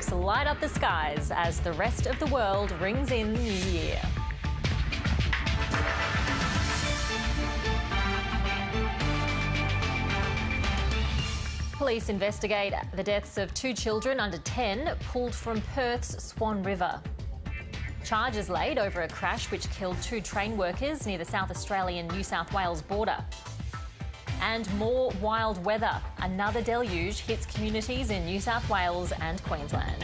fireworks light up the skies as the rest of the world rings in the new year. Police investigate the deaths of 2 children under 10 pulled from Perth's Swan River. Charges laid over a crash which killed 2 train workers near the South Australian-New South Wales border. And more wild weather. Another deluge hits communities in New South Wales and Queensland.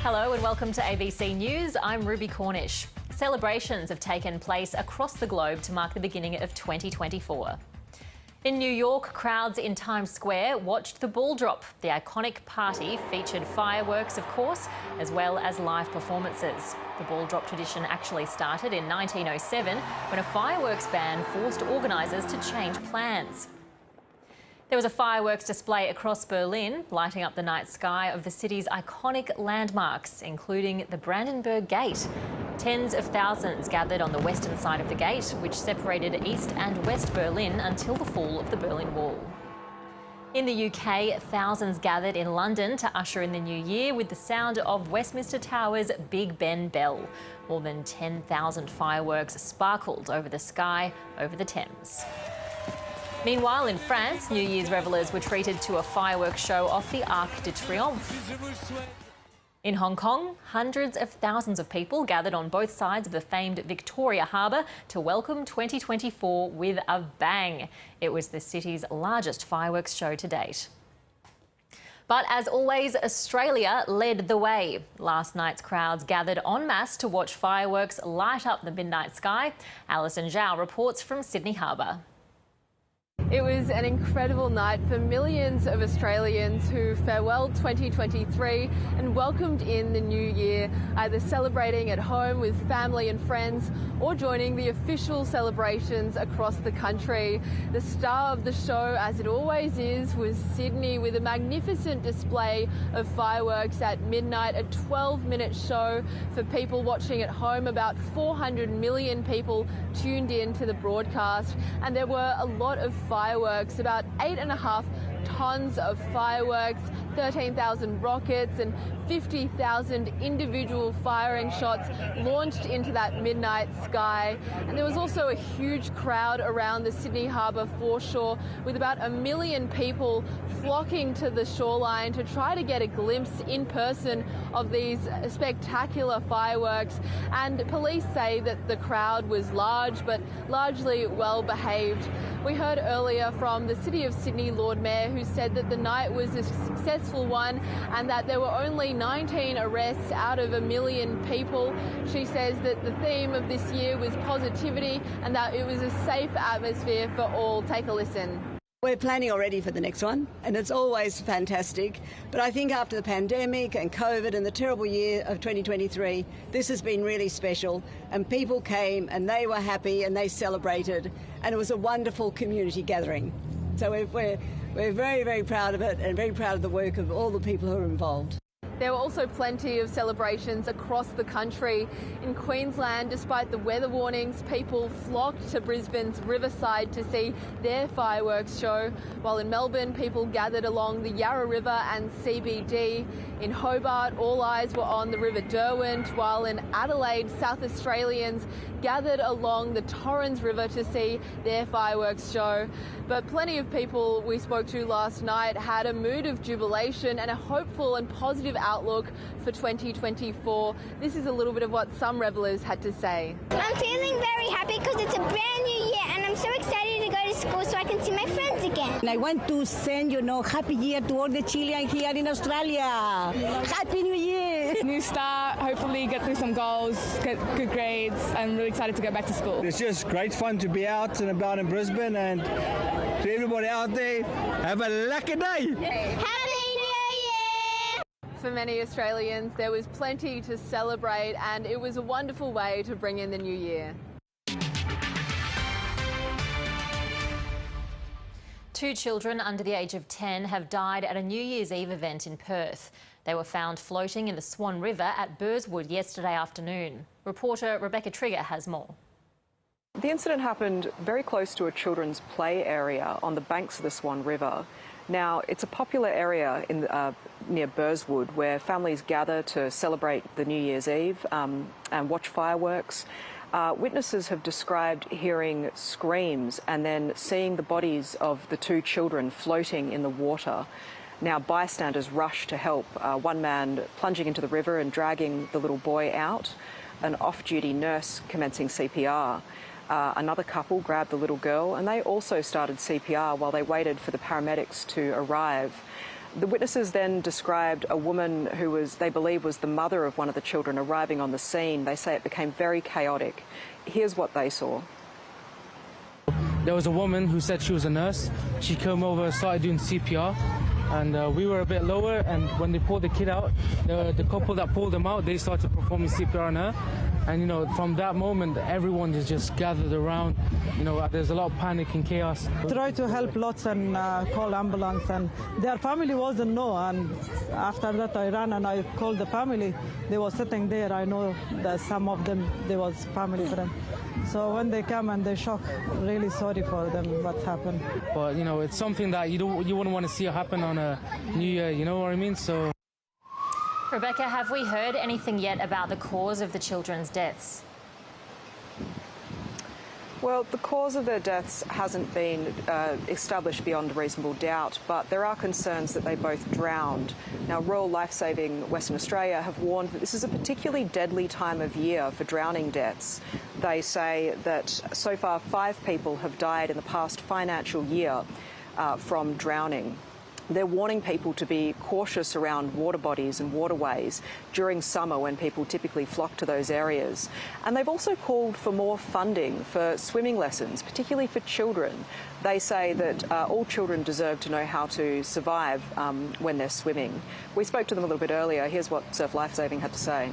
Hello and welcome to ABC News. I'm Ruby Cornish. Celebrations have taken place across the globe to mark the beginning of 2024. In New York, crowds in Times Square watched the ball drop. The iconic party featured fireworks, of course, as well as live performances. The ball drop tradition actually started in 1907 when a fireworks ban forced organisers to change plans. There was a fireworks display across Berlin, lighting up the night sky of the city's iconic landmarks, including the Brandenburg Gate. Tens of thousands gathered on the western side of the gate, which separated East and West Berlin until the fall of the Berlin Wall. In the UK, thousands gathered in London to usher in the new year with the sound of Westminster Tower's Big Ben bell. More than 10,000 fireworks sparkled over the sky over the Thames. Meanwhile, in France, New Year's revellers were treated to a fireworks show off the Arc de Triomphe. In Hong Kong, hundreds of thousands of people gathered on both sides of the famed Victoria Harbour to welcome 2024 with a bang. It was the city's largest fireworks show to date. But as always, Australia led the way. Last night's crowds gathered en masse to watch fireworks light up the midnight sky. Alison Zhao reports from Sydney Harbour. It was an incredible night for millions of Australians who farewelled 2023 and welcomed in the new year, either celebrating at home with family and friends or joining the official celebrations across the country. The star of the show, as it always is, was Sydney, with a magnificent display of fireworks at midnight, a 12-minute show for people watching at home. About 400 million people tuned in to the broadcast, and there were a lot of fireworks, about 8.5 tons of fireworks, 13,000 rockets and 50,000 individual firing shots launched into that midnight sky. And there was also a huge crowd around the Sydney Harbour foreshore, with about 1 million people flocking to the shoreline to try to get a glimpse in person of these spectacular fireworks. And police say that the crowd was large but largely well behaved. We heard earlier from the City of Sydney Lord Mayor, who said that the night was a successful one and that there were only 19 arrests out of 1 million people. She says that the theme of this year was positivity and that it was a safe atmosphere for all. Take a listen. We're planning already for the next one, and it's always fantastic. But I think after the pandemic and COVID and the terrible year of 2023, this has been really special. And people came and they were happy and they celebrated, and it was a wonderful community gathering. So we're very, very proud of it and very proud of the work of all the people who are involved. There were also plenty of celebrations across the country. In Queensland, despite the weather warnings, people flocked to Brisbane's Riverside to see their fireworks show, while in Melbourne, people gathered along the Yarra River and CBD. In Hobart, all eyes were on the River Derwent, while in Adelaide, South Australians gathered along the Torrens River to see their fireworks show. But plenty of people we spoke to last night had a mood of jubilation and a hopeful and positive outlook for 2024. This is a little bit of what some revellers had to say. I'm feeling very happy because it's a brand new year and I'm so excited to go to school so I can see my friends again. And I want to send, happy year to all the Chileans here in Australia. Happy New Year! New start, hopefully get through some goals, get good grades. I'm really excited to go back to school. It's just great fun to be out and about in Brisbane, and to everybody out there, have a lucky day! Happy New Year! For many Australians, there was plenty to celebrate and it was a wonderful way to bring in the new year. 2 children under the age of 10 have died at a New Year's Eve event in Perth. They were found floating in the Swan River at Burswood yesterday afternoon. Reporter Rebecca Trigger has more. The incident happened very close to a children's play area on the banks of the Swan River. Now, it's a popular area in near Burswood where families gather to celebrate the New Year's Eve and watch fireworks. Witnesses have described hearing screams and then seeing the bodies of the two children floating in the water. Now, bystanders rush to help, one man plunging into the river and dragging the little boy out, an off-duty nurse commencing CPR. Another couple grabbed the little girl and they also started CPR while they waited for the paramedics to arrive. The witnesses then described a woman who they believe was the mother of one of the children arriving on the scene. They say it became very chaotic. Here's what they saw. There was a woman who said she was a nurse. She came over, started doing CPR, and we were a bit lower, and when they pulled the kid out, the couple that pulled him out, they started performing CPR on her. And, you know, from that moment, everyone is just gathered around. You know, there's a lot of panic and chaos. Try to help lots and call ambulance, and their family wasn't know. And after that, I ran and I called the family. They were sitting there. I know that some of them, there was family friend. So when they come and they shock, really sorry for them what's happened. But, you know, it's something that you wouldn't want to see happen on a New Year, you know what I mean? So. Rebecca, have we heard anything yet about the cause of the children's deaths? Well, the cause of their deaths hasn't been established beyond reasonable doubt, but there are concerns that they both drowned. Now, Royal Lifesaving Western Australia have warned that this is a particularly deadly time of year for drowning deaths. They say that so far 5 people have died in the past financial year from drowning. They're warning people to be cautious around water bodies and waterways during summer when people typically flock to those areas. And they've also called for more funding for swimming lessons, particularly for children. They say that all children deserve to know how to survive when they're swimming. We spoke to them a little bit earlier. Here's what Surf Lifesaving had to say.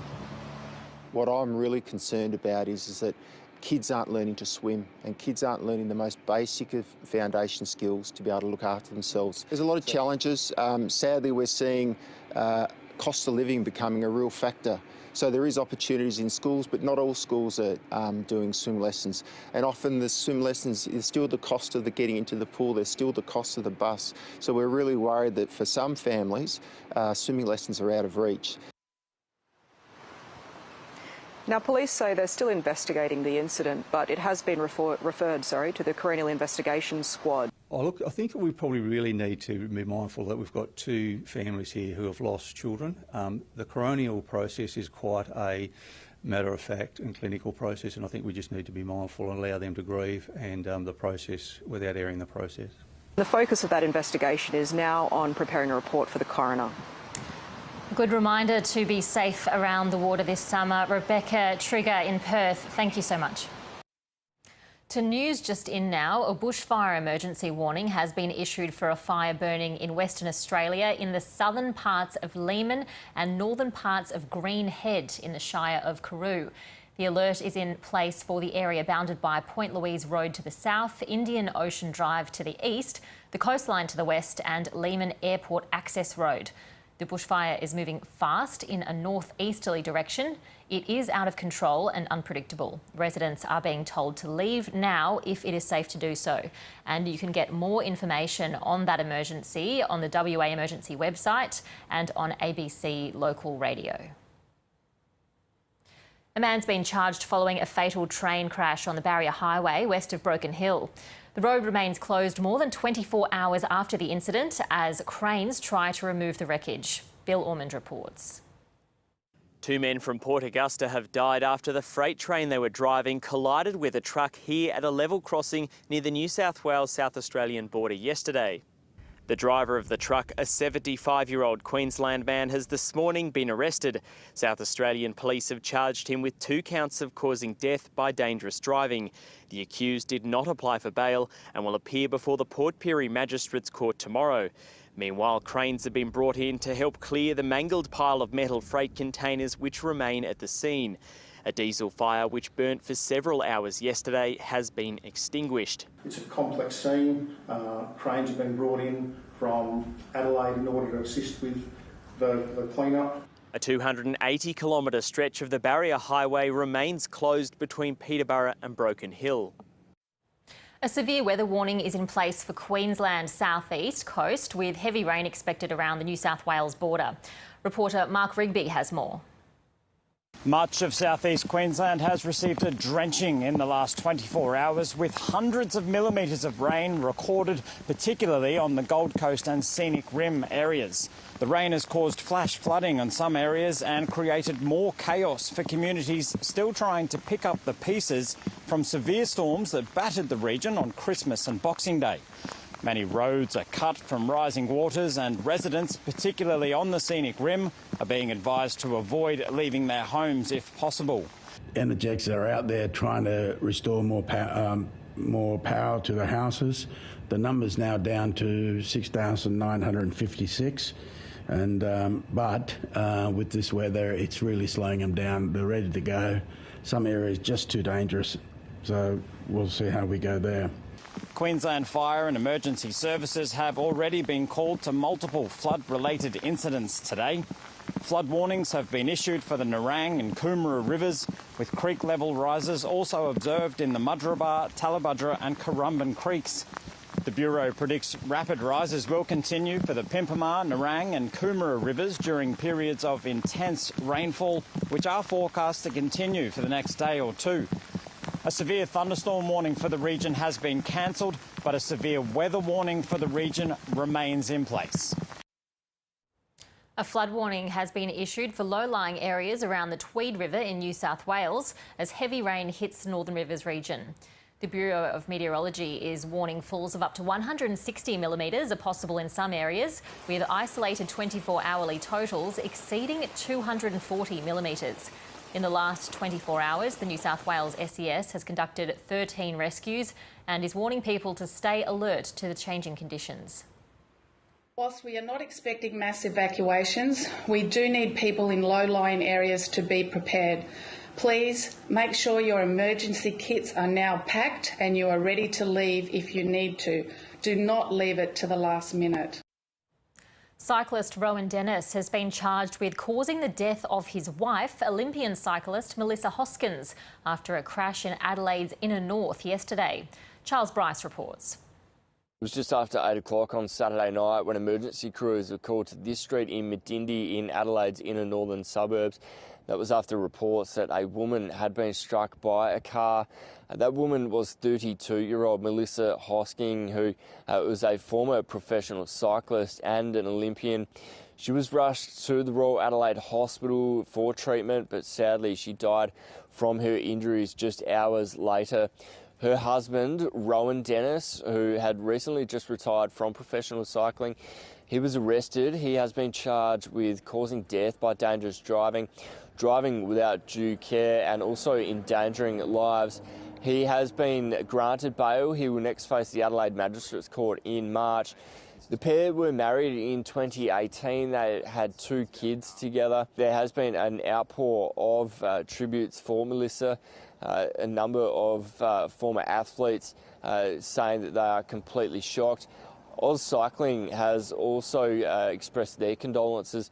What I'm really concerned about is that kids aren't learning to swim, and kids aren't learning the most basic of foundation skills to be able to look after themselves. There's a lot of challenges. Sadly, we're seeing cost of living becoming a real factor. So there is opportunities in schools, but not all schools are doing swim lessons. And often the swim lessons is still the cost of the getting into the pool, there's still the cost of the bus. So we're really worried that for some families, swimming lessons are out of reach. Now, police say they're still investigating the incident, but it has been referred to the Coronial Investigation Squad. Oh, look, I think we probably really need to be mindful that we've got 2 families here who have lost children. The coronial process is quite a matter of fact and clinical process, and I think we just need to be mindful and allow them to grieve and the process without airing the process. The focus of that investigation is now on preparing a report for the coroner. Good reminder to be safe around the water this summer. Rebecca Trigger in Perth, thank you so much. To news just in now, a bushfire emergency warning has been issued for a fire burning in Western Australia in the southern parts of Lehman and northern parts of Green Head in the Shire of Carew. The alert is in place for the area bounded by Point Louise Road to the south, Indian Ocean Drive to the east, the coastline to the west and Lehman Airport Access Road. The bushfire is moving fast in a northeasterly direction. It is out of control and unpredictable. Residents are being told to leave now if it is safe to do so. And you can get more information on that emergency on the WA Emergency website and on ABC Local Radio. A man's been charged following a fatal train crash on the Barrier Highway west of Broken Hill. The road remains closed more than 24 hours after the incident as cranes try to remove the wreckage. Bill Ormond reports. 2 men from Port Augusta have died after the freight train they were driving collided with a truck here at a level crossing near the New South Wales-South Australian border yesterday. The driver of the truck, a 75-year-old Queensland man, has this morning been arrested. South Australian police have charged him with 2 counts of causing death by dangerous driving. The accused did not apply for bail and will appear before the Port Pirie Magistrates Court tomorrow. Meanwhile, cranes have been brought in to help clear the mangled pile of metal freight containers which remain at the scene. A diesel fire which burnt for several hours yesterday has been extinguished. It's a complex scene. Cranes have been brought in from Adelaide in order to assist with the clean-up. A 280-kilometre stretch of the Barrier Highway remains closed between Peterborough and Broken Hill. A severe weather warning is in place for Queensland's southeast coast, with heavy rain expected around the New South Wales border. Reporter Mark Rigby has more. Much of southeast Queensland has received a drenching in the last 24 hours, with hundreds of millimetres of rain recorded, particularly on the Gold Coast and Scenic Rim areas. The rain has caused flash flooding in some areas and created more chaos for communities still trying to pick up the pieces from severe storms that battered the region on Christmas and Boxing Day. Many roads are cut from rising waters, and residents, particularly on the Scenic Rim, are being advised to avoid leaving their homes if possible. Energetics are out there trying to restore more power to the houses. The number's now down to 6,956, but with this weather, it's really slowing them down. They're ready to go. Some areas just too dangerous, so we'll see how we go there. Queensland Fire and Emergency Services have already been called to multiple flood-related incidents today. Flood warnings have been issued for the Nerang and Coomera rivers, with creek level rises also observed in the Mudgeeraba, Tallebudgera and Currumbin creeks. The Bureau predicts rapid rises will continue for the Pimpama, Nerang and Coomera rivers during periods of intense rainfall, which are forecast to continue for the next day or two. A severe thunderstorm warning for the region has been cancelled, but a severe weather warning for the region remains in place. A flood warning has been issued for low-lying areas around the Tweed River in New South Wales as heavy rain hits the Northern Rivers region. The Bureau of Meteorology is warning falls of up to 160 millimetres are possible in some areas, with isolated 24-hourly totals exceeding 240 millimetres. In the last 24 hours, the New South Wales SES has conducted 13 rescues and is warning people to stay alert to the changing conditions. Whilst we are not expecting mass evacuations, we do need people in low-lying areas to be prepared. Please make sure your emergency kits are now packed and you are ready to leave if you need to. Do not leave it to the last minute. Cyclist Rowan Dennis has been charged with causing the death of his wife, Olympian cyclist Melissa Hoskins, after a crash in Adelaide's inner north yesterday. Charles Bryce reports. It was just after 8 o'clock on Saturday night when emergency crews were called to this street in Medindie in Adelaide's inner northern suburbs. That was after reports that a woman had been struck by a car. That woman was 32-year-old Melissa Hoskins, who was a former professional cyclist and an Olympian. She was rushed to the Royal Adelaide Hospital for treatment, but sadly she died from her injuries just hours later. Her husband, Rowan Dennis, who had recently just retired from professional cycling, he was arrested. He has been charged with causing death by dangerous driving, driving without due care and also endangering lives. He has been granted bail. He will next face the Adelaide Magistrates Court in March. The pair were married in 2018. They had 2 kids together. There has been an outpour of tributes for Melissa. A number of former athletes saying that they are completely shocked. Oz Cycling has also expressed their condolences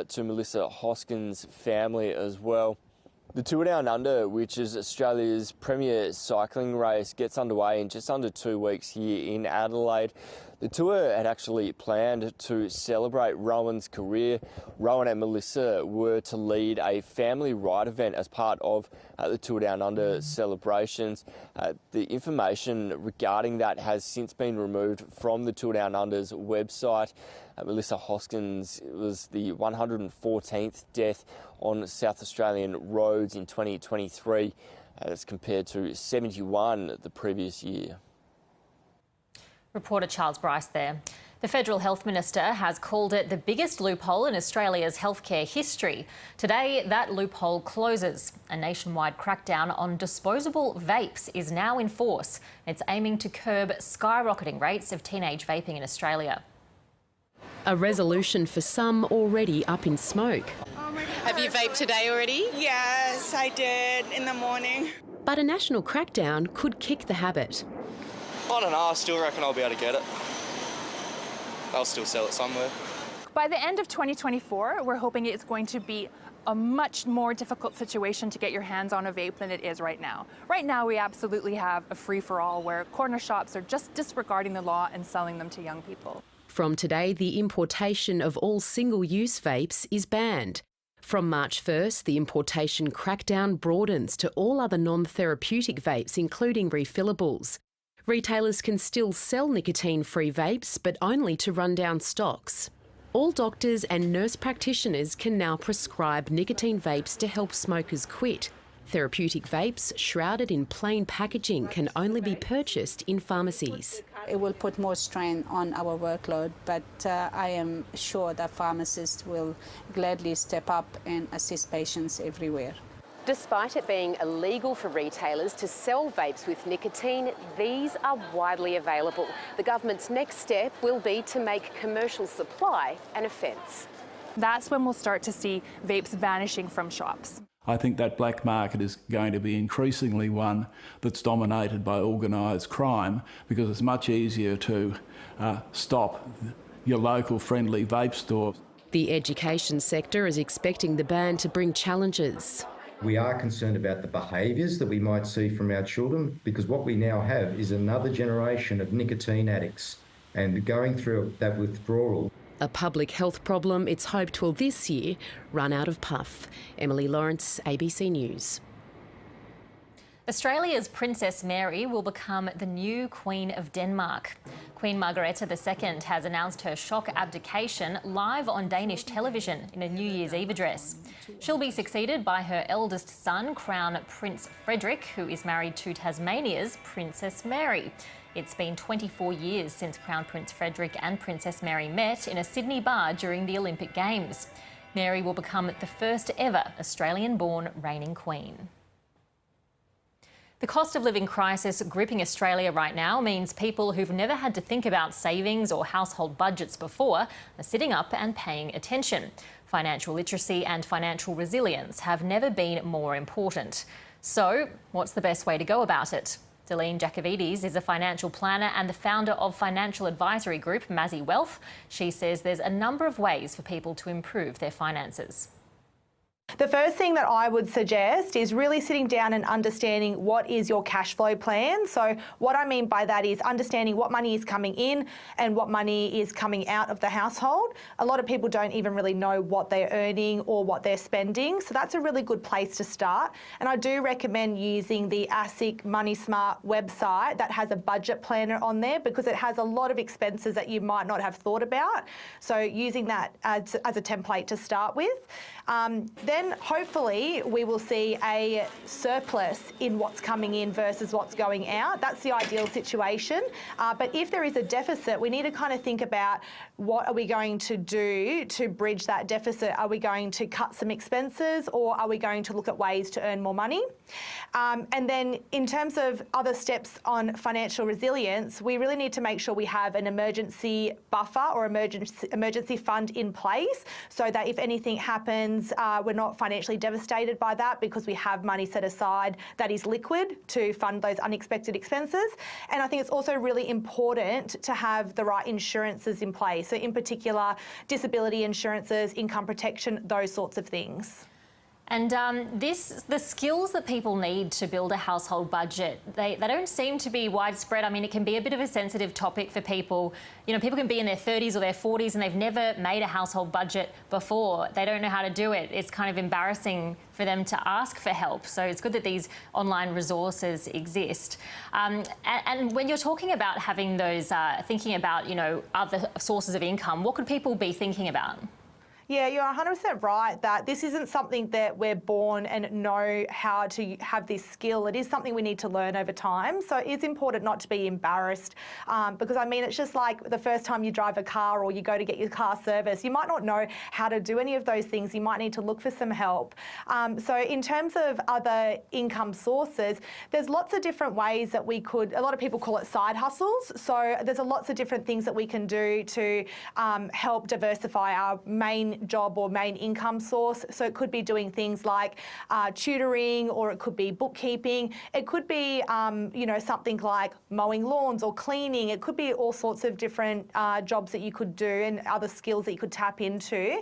to Melissa Hoskins' family as well. The Tour Down Under, which is Australia's premier cycling race, gets underway in just under 2 weeks here in Adelaide. The tour had actually planned to celebrate Rowan's career. Rowan and Melissa were to lead a family ride event as part of the Tour Down Under celebrations. The information regarding that has since been removed from the Tour Down Under's website. Melissa Hoskins was the 114th death on South Australian roads in 2023, as compared to 71 the previous year. Reporter Charles Bryce there. The Federal Health Minister has called it the biggest loophole in Australia's healthcare history. Today, that loophole closes. A nationwide crackdown on disposable vapes is now in force. It's aiming to curb skyrocketing rates of teenage vaping in Australia. A resolution for some already up in smoke. Have you vaped today already? Yes, I did in the morning. But a national crackdown could kick the habit. I don't know, I still reckon I'll be able to get it. I'll still sell it somewhere. By the end of 2024, we're hoping it's going to be a much more difficult situation to get your hands on a vape than it is right now. Right now, we absolutely have a free-for-all where corner shops are just disregarding the law and selling them to young people. From today, the importation of all single-use vapes is banned. From March 1st, the importation crackdown broadens to all other non-therapeutic vapes, including refillables. Retailers can still sell nicotine-free vapes, but only to run down stocks. All doctors and nurse practitioners can now prescribe nicotine vapes to help smokers quit. Therapeutic vapes, shrouded in plain packaging, can only be purchased in pharmacies. It will put more strain on our workload, but I am sure that pharmacists will gladly step up and assist patients everywhere. Despite it being illegal for retailers to sell vapes with nicotine, these are widely available. The government's next step will be to make commercial supply an offence. That's when we'll start to see vapes vanishing from shops. I think that black market is going to be increasingly one that's dominated by organised crime, because it's much easier to stop your local friendly vape store. The education sector is expecting the ban to bring challenges. We are concerned about the behaviours that we might see from our children, because what we now have is another generation of nicotine addicts, and going through that withdrawal. A public health problem it's hoped will this year run out of puff. Emily Lawrence, ABC News. Australia's Princess Mary will become the new Queen of Denmark. Queen Margrethe II has announced her shock abdication live on Danish television in a New Year's Eve address. She'll be succeeded by her eldest son, Crown Prince Frederik, who is married to Tasmania's Princess Mary. It's been 24 years since Crown Prince Frederik and Princess Mary met in a Sydney bar during the Olympic Games. Mary will become the first ever Australian-born reigning queen. The cost of living crisis gripping Australia right now means people who've never had to think about savings or household budgets before are sitting up and paying attention. Financial literacy and financial resilience have never been more important. So, what's the best way to go about it? Delene Jacovides is a financial planner and the founder of financial advisory group Mazzy Wealth. She says there's a number of ways for people to improve their finances. The first thing that I would suggest is really sitting down and understanding what is your cash flow plan. So what I mean by that is understanding what money is coming in and what money is coming out of the household. A lot of people don't even really know what they're earning or what they're spending. So that's a really good place to start. And I do recommend using the ASIC Money Smart website that has a budget planner on there, because it has a lot of expenses that you might not have thought about. So using that as a template to start with. Then hopefully we will see a surplus in what's coming in versus what's going out. That's the ideal situation. But if there is a deficit, we need to kind of think about what are we going to do to bridge that deficit. Are we going to cut some expenses, or are we going to look at ways to earn more money? And then in terms of other steps on financial resilience, we really need to make sure we have an emergency buffer or emergency fund in place, so that if anything happens, we're not financially devastated by that, because we have money set aside that is liquid to fund those unexpected expenses. And I think it's also really important to have the right insurances in place. So in particular, disability insurances, income protection, those sorts of things. And the skills that people need to build a household budget, they don't seem to be widespread. I mean, it can be a bit of a sensitive topic for people. You know, people can be in their 30s or their 40s and they've never made a household budget before. They don't know how to do it. It's kind of embarrassing for them to ask for help. So it's good that these online resources exist. And when you're talking about having those, thinking about, you know, other sources of income, what could people be thinking about? Yeah, you're 100% right that this isn't something that we're born and know how to have this skill. It is something we need to learn over time. So it's important not to be embarrassed, because I mean, it's just like the first time you drive a car or you go to get your car serviced, you might not know how to do any of those things. You might need to look for some help. So in terms of other income sources, there's lots of different ways that we could, a lot of people call it side hustles. So there's lots of different things that we can do to help diversify our main main job or main income source. So it could be doing things like tutoring, or it could be bookkeeping. It could be, something like mowing lawns or cleaning. It could be all sorts of different jobs that you could do and other skills that you could tap into.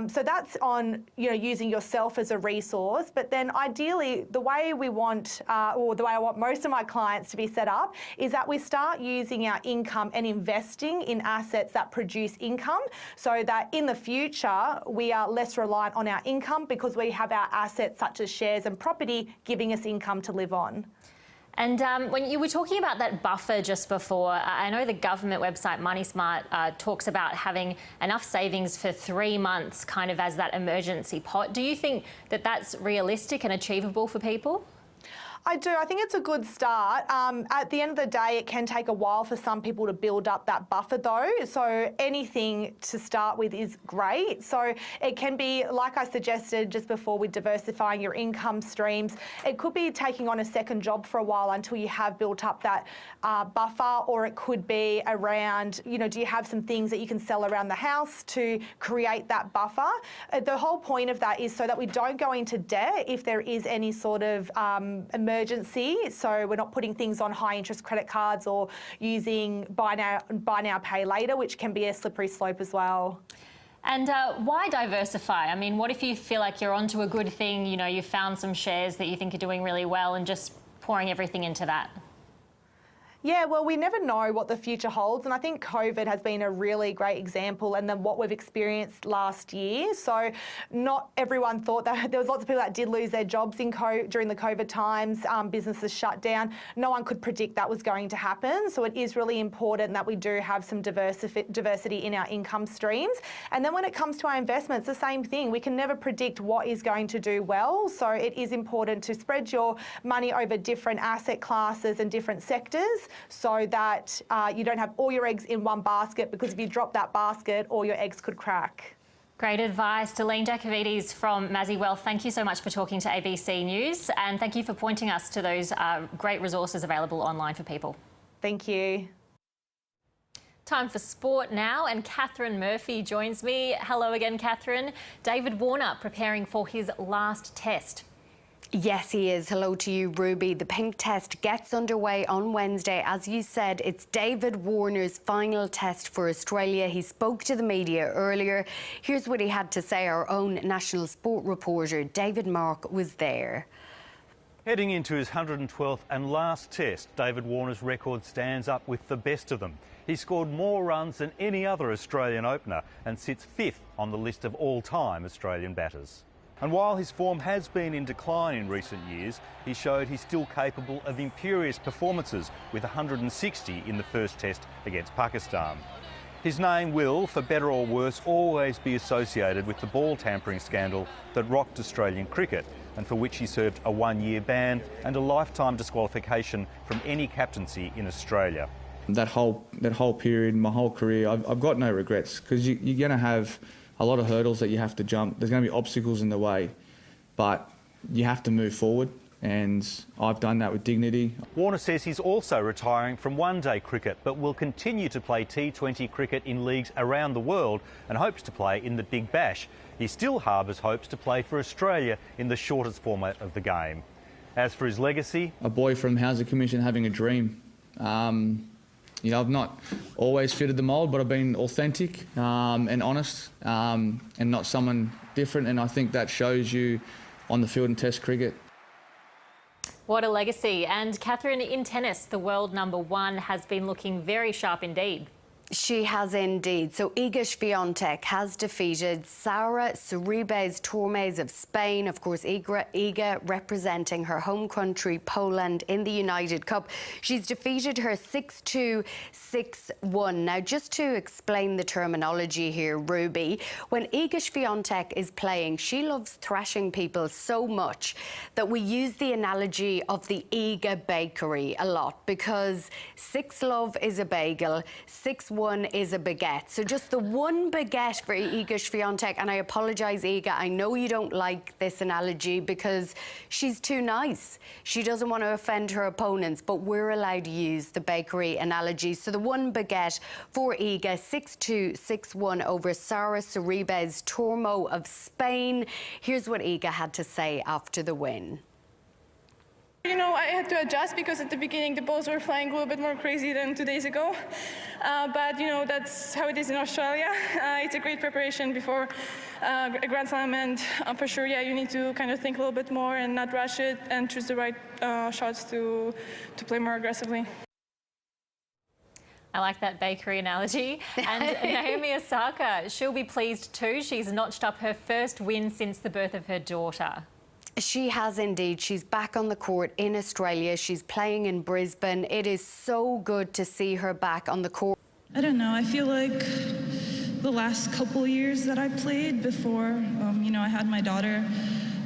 So that's on, using yourself as a resource. But then ideally, the way we want, or the way I want most of my clients to be set up, is that we start using our income and investing in assets that produce income, so that in the future we are less reliant on our income because we have our assets such as shares and property giving us income to live on. And when you were talking about that buffer just before, I know the government website Money Smart talks about having enough savings for 3 months kind of as that emergency pot. Do you think that that's realistic and achievable for people? I do. I think it's a good start. At the end of the day, it can take a while for some people to build up that buffer though. So anything to start with is great. So it can be, like I suggested just before, with diversifying your income streams. It could be taking on a second job for a while until you have built up that buffer, or it could be around, do you have some things that you can sell around the house to create that buffer? The whole point of that is so that we don't go into debt if there is any sort of emergency, so we're not putting things on high interest credit cards or using buy now, pay later, which can be a slippery slope as well. And why diversify? I mean, what if you feel like you're onto a good thing, you found some shares that you think are doing really well and just pouring everything into that? Yeah, well, we never know what the future holds, and I think COVID has been a really great example, and then what we've experienced last year. So not everyone thought that. There was lots of people that did lose their jobs during the COVID times, businesses shut down. No one could predict that was going to happen. So it is really important that we do have some diversity in our income streams. And then when it comes to our investments, the same thing. We can never predict what is going to do well. So it is important to spread your money over different asset classes and different sectors, so that you don't have all your eggs in one basket, because if you drop that basket, all your eggs could crack. Great advice. Delene Jacovides from Mazzy Wealth, thank you so much for talking to ABC News, and thank you for pointing us to those great resources available online for people. Thank you. Time for sport now, and Catherine Murphy joins me. Hello again, Catherine. David Warner preparing for his last test. Yes, he is. Hello to you, Ruby. The pink test gets underway on Wednesday. As you said, it's David Warner's final test for Australia. He spoke to the media earlier. Here's what he had to say. Our own national sport reporter, David Mark, was there. Heading into his 112th and last test, David Warner's record stands up with the best of them. He scored more runs than any other Australian opener and sits 5th on the list of all-time Australian batters. And while his form has been in decline in recent years, he showed he's still capable of imperious performances with 160 in the first test against Pakistan. His name will, for better or worse, always be associated with the ball tampering scandal that rocked Australian cricket, and for which he served a 1-year ban and a lifetime disqualification from any captaincy in Australia. That whole period, my whole career, I've got no regrets, because you're going to have a lot of hurdles that you have to jump. There's going to be obstacles in the way, but you have to move forward, and I've done that with dignity. Warner says he's also retiring from one-day cricket, but will continue to play T20 cricket in leagues around the world and hopes to play in the Big Bash. He still harbours hopes to play for Australia in the shortest format of the game. As for his legacy... A boy from Housing Commission having a dream. I've not always fitted the mould, but I've been authentic and honest and not someone different, and I think that shows you on the field in Test cricket. What a legacy. And Catherine, in tennis, the world #1 has been looking very sharp indeed. She has indeed. So Iga Swiatek has defeated Sara Sorribes Tormes of Spain. Of course, Iga representing her home country, Poland, in the United Cup. She's defeated her 6-2, 6-1. Now, just to explain the terminology here, Ruby, when Iga Swiatek is playing, she loves thrashing people so much that we use the analogy of the Iga Bakery a lot, because 6 love is a bagel, 6-1 one is a baguette. So just the one baguette for Iga Swiatek. And I apologise, Iga, I know you don't like this analogy because she's too nice. She doesn't want to offend her opponents, but we're allowed to use the bakery analogy. So the one baguette for Iga, 6-2, 6-1 over Sara Sorribes Tormo of Spain. Here's what Iga had to say after the win. You know, I had to adjust because at the beginning the balls were flying a little bit more crazy than 2 days ago. But, you know, that's how it is in Australia. It's a great preparation before a Grand Slam, and for sure, yeah, you need to kind of think a little bit more and not rush it and choose the right shots to play more aggressively. I like that bakery analogy. And Naomi Osaka, she'll be pleased too. She's notched up her first win since the birth of her daughter. She has indeed. She's back on the court in Australia. She's playing in Brisbane. It is so good to see her back on the court. I don't know. I feel like the last couple years that I played before, you know, I had my daughter,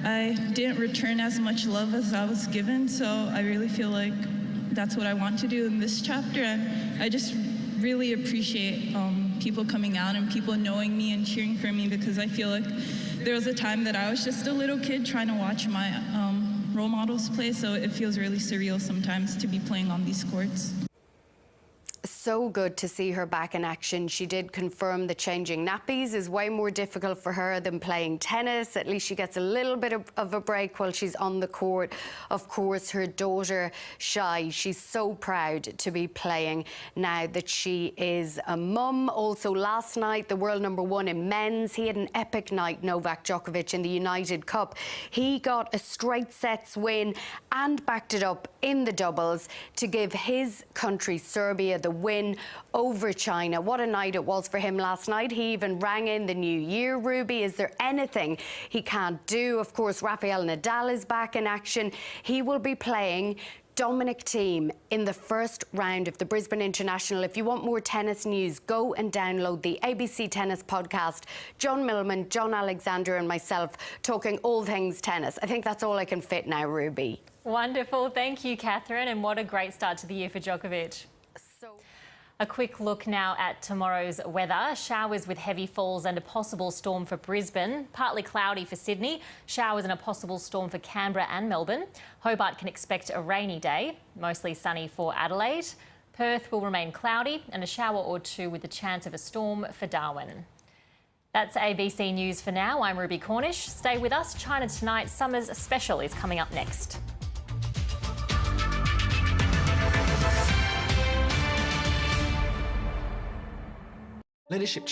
I didn't return as much love as I was given. So I really feel like that's what I want to do in this chapter. And I just really appreciate people coming out and people knowing me and cheering for me, because I feel like there was a time that I was just a little kid trying to watch my role models play, so it feels really surreal sometimes to be playing on these courts. So good to see her back in action. She did confirm that changing nappies is way more difficult for her than playing tennis. At least she gets a little bit of a break while she's on the court. Of course, her daughter, Shai, she's so proud to be playing now that she is a mum. Also, last night, the world #1 in men's, he had an epic night, Novak Djokovic, in the United Cup. He got a straight sets win and backed it up in the doubles to give his country, Serbia, the win over China. What a night it was for him last night. He even rang in the new year. Ruby, is there anything he can't do? Of course, Rafael Nadal is back in action. He will be playing Dominic Thiem in the first round of the Brisbane International. If you want more tennis news, go and download the ABC Tennis podcast. John Millman, John Alexander and myself talking all things tennis. I think that's all I can fit now, Ruby. Wonderful. Thank you, Catherine. And what a great start to the year for Djokovic. A quick look now at tomorrow's weather. Showers with heavy falls and a possible storm for Brisbane. Partly cloudy for Sydney. Showers and a possible storm for Canberra and Melbourne. Hobart can expect a rainy day. Mostly sunny for Adelaide. Perth will remain cloudy and a shower or two with the chance of a storm for Darwin. That's ABC News for now. I'm Ruby Cornish. Stay with us. China Tonight Summer's Special is coming up next. Leadership